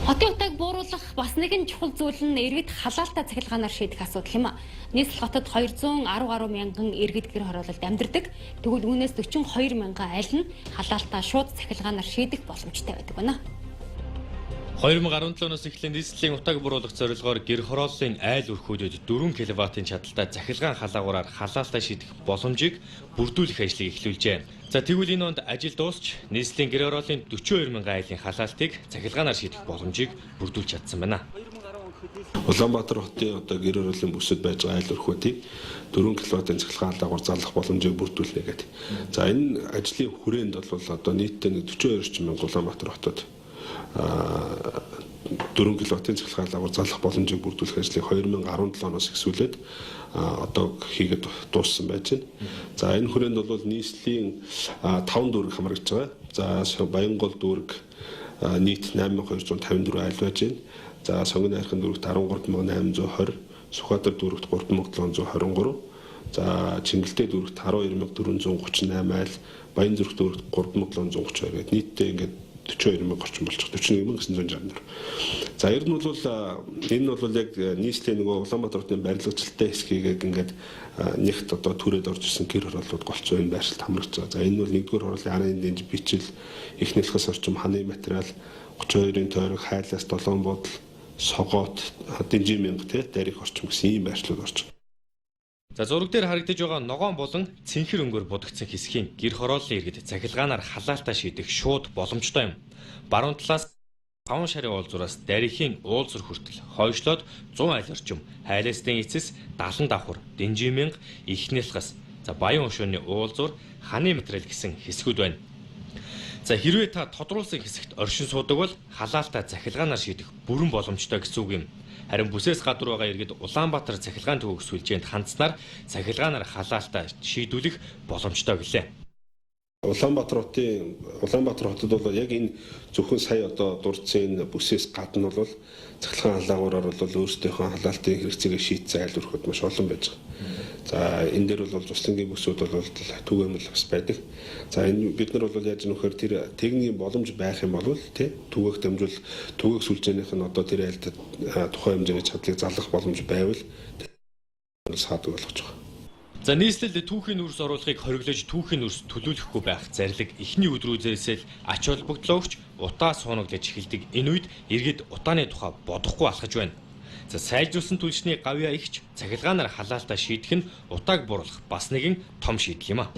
Хотын утааг бууруулах бас нэгэн чухал зүйл нь иргэд халаалтай цахилгаанаар шийдэх асуудал юм а. Нийслэл хотод 210 гаруй мянган иргэд гэр хороололд амьдардаг. Тэгвэл үүнээс 42 мянган аль нь халаалтай шууд цахилгаанаар шийдэх боломжтой байдаг байна. 2017 оноос эхлэн нийслэлийн утааг бууруулах зорилгоор гэр хорооллын айл өрхүүдэд 4 кВт-ийн чадалтай цахилгаан халаагаараар халаалтай шийдэх боломжийг бүрдүүлэх ажлыг эхлүүлжээ. За тэгвэл энэ онд ажил дуусч нийслэлийн гэр хорооллын 42 мянган айлын халаалтыг цахилгаанаар шийдэх боломжийг бүрдүүлж чадсан байна. Улаанбаатар хотын гэр хорооллын бүсэд байж байгаа айл өрхүүдийг 4 кВт-ийн цахилгаан халаагаар залгах боломжийг бүрдүүлнэ гэдэг. За энэ ажлын хүрээнд бол нийтдээ 42 мянга Улаанбаатар хотод 4 кВт-ийн цахилгаан халаагаар залгах боломжийг бүрдүүлэх ажлыг 2017 оноос эхсүүлээд одоо хийгээд дууссан байж байна. За энэ хүрээнд бол нийслэлийн 5 дүүрэг хамрагдж байгаа. За Баянгол дүүрэг нийт 8254 айл байж байна. За Сонгон найрхан дүүрэгт 13820, Сүхбаатар дүүрэгт 3723, за Чингэлтэй дүүрэгт 12438 айл, Баянзүрх дүүрэгт 3732 гэдэг нийтдээ ингээд 42 мянга орчим болж байгаа. 41964. За ер нь бол энэ бол яг нийслэлийн нөгөө Улаанбаатар хотын барилгачилттай хэсгийг ингээд нэгт одоо түрээд орж ирсэн гэр хорооллууд голцоо энэ байршилд хамрагдж байгаа. За энэ бол нэгдүгээр хорооллын арын дэнж бичил, их нэлхэс орчим, ханы материал, 32-ын тойрог, хайлаас долоон бодол, согоот, дэнжин мянга дарих орчим гэсэн ийм байршлууд орж байгаа. За зураг дээр харагдаж байгаа ногоон болон цэнхэр өнгөөр будагдсан хэсгийн гэр хорооллын иргэд цахилгаанаар халаалтай шийдэх шууд боломжтой юм. Баруун талаас 5 шарын уулзуураас дарихийн уулзур хүртэл хойшлоод 100 айл орчим, хайлаастын эцэс 70 давхар, дэнжин мянга, их нэлхэс, за баян өшөөний уулзур, ханы материал гэсэн хэсгүүд байна. За хэрвээ та тодруулсан хэсэгт оршин суудаг бол халаалтай цахилгаанаар шийдэх бүрэн боломжтой гэсэн үг юм. Харин бүсээс гадуур байгаа иргэд Улаанбаатар цахилгаан төвөг сүлжээнд хандсанаар цахилгаанаар халаалтай шийдвүлэх боломжтой гэлээ. Улаанбаатар хотод бол яг энэ зөвхөн сая одоо дурдсан бүсээс гадна бол цахилгаан халаагаараар бол өөрсдийнхөө халаалтын хэрэгцээгээ шийдсэн айл өрхөд маш олон байж байгаа. За энэ дээр бол туслангийн бүсүүд бол түгээмэл бас байдаг. За энэ бид нар бол яаж нөхөр тэр техникийн боломж байх юм бол тий түгээх дамжуул түгээх сүлжээнийх нь одоо тэр айлд тухайн хэмжээний чадлыг залгах боломж байвал саадаг болгож байгаа. За нийслэл түүхийн үрс оруулахыг хориглож түүхийн үрс төлөвлөхгүй байх зарлиг эхний өдрөөсөө л ач холбогдлоо өгч утаа суунаглаж эхэлдэг. Энэ үед иргэд утааны тухай бодохгүй алхаж байна. За сайжруулсан түлшний гавьяа ихч цахилгаанаар халаалтай шийдэх нь утааг бууруулах бас нэгэн том шийдэл юм а.